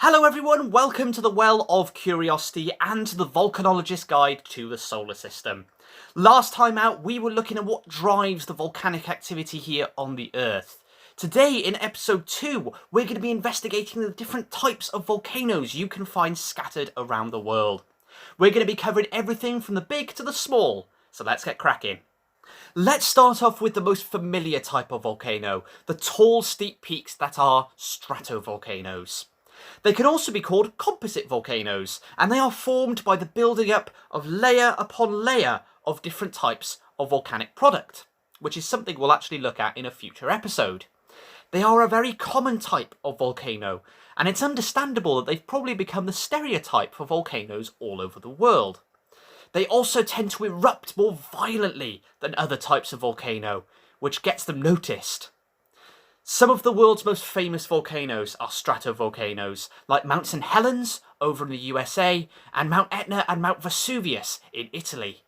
Hello everyone, welcome to the Well of Curiosity and to the Volcanologist's Guide to the Solar System. Last time out we were looking at what drives the volcanic activity here on the Earth. Today in episode 2 we're going to be investigating the different types of volcanoes you can find scattered around the world. We're going to be covering everything from the big to the small, so let's get cracking. Let's start off with the most familiar type of volcano, the tall steep peaks that are stratovolcanoes. They can also be called composite volcanoes, and they are formed by the building up of layer upon layer of different types of volcanic product, which is something we'll actually look at in a future episode. They are a very common type of volcano, and it's understandable that they've probably become the stereotype for volcanoes all over the world. They also tend to erupt more violently than other types of volcano, which gets them noticed. Some of the world's most famous volcanoes are stratovolcanoes, like Mount St. Helens over in the USA, and Mount Etna and Mount Vesuvius in Italy.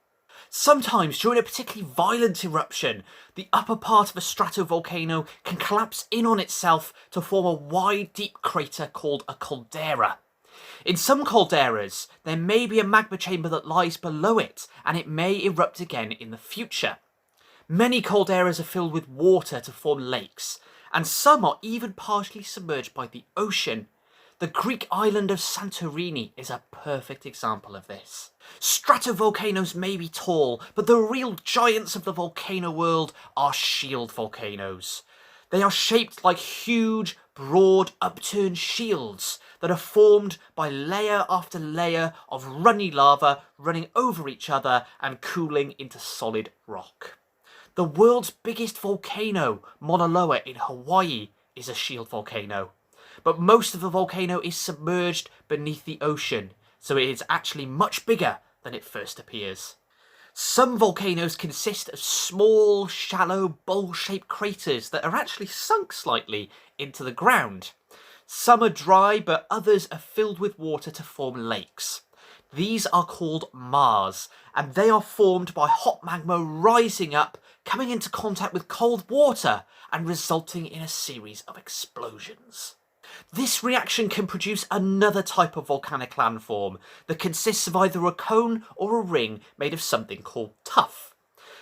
Sometimes, during a particularly violent eruption, the upper part of a stratovolcano can collapse in on itself to form a wide, deep crater called a caldera. In some calderas, there may be a magma chamber that lies below it, and it may erupt again in the future. Many calderas are filled with water to form lakes, and some are even partially submerged by the ocean. The Greek island of Santorini is a perfect example of this. Stratovolcanoes may be tall, but the real giants of the volcano world are shield volcanoes. They are shaped like huge, broad, upturned shields that are formed by layer after layer of runny lava running over each other and cooling into solid rock. The world's biggest volcano, Mauna Loa in Hawaii, is a shield volcano. But most of the volcano is submerged beneath the ocean, so it is actually much bigger than it first appears. Some volcanoes consist of small, shallow, bowl-shaped craters that are actually sunk slightly into the ground. Some are dry, but others are filled with water to form lakes. These are called maars, and they are formed by hot magma rising up, coming into contact with cold water, and resulting in a series of explosions. This reaction can produce another type of volcanic landform that consists of either a cone or a ring made of something called tuff.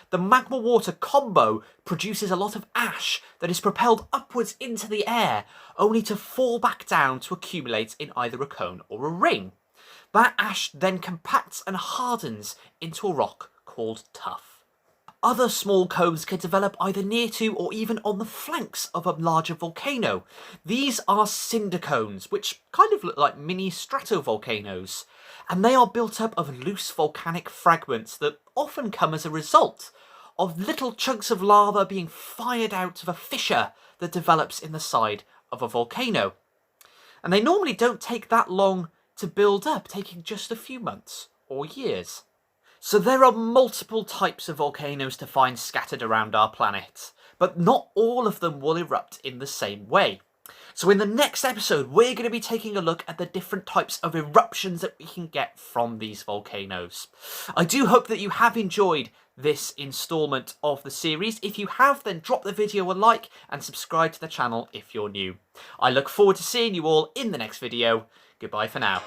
The magma-water combo produces a lot of ash that is propelled upwards into the air, only to fall back down to accumulate in either a cone or a ring. That ash then compacts and hardens into a rock called tuff. Other small cones can develop either near to or even on the flanks of a larger volcano. These are cinder cones, which kind of look like mini stratovolcanoes, and they are built up of loose volcanic fragments that often come as a result of little chunks of lava being fired out of a fissure that develops in the side of a volcano. And they normally don't take that long to build up, taking just a few months or years. So there are multiple types of volcanoes to find scattered around our planet, but not all of them will erupt in the same way. So in the next episode, we're going to be taking a look at the different types of eruptions that we can get from these volcanoes. I do hope that you have enjoyed this instalment of the series. If you have, then drop the video a like and subscribe to the channel if you're new. I look forward to seeing you all in the next video. Goodbye for now.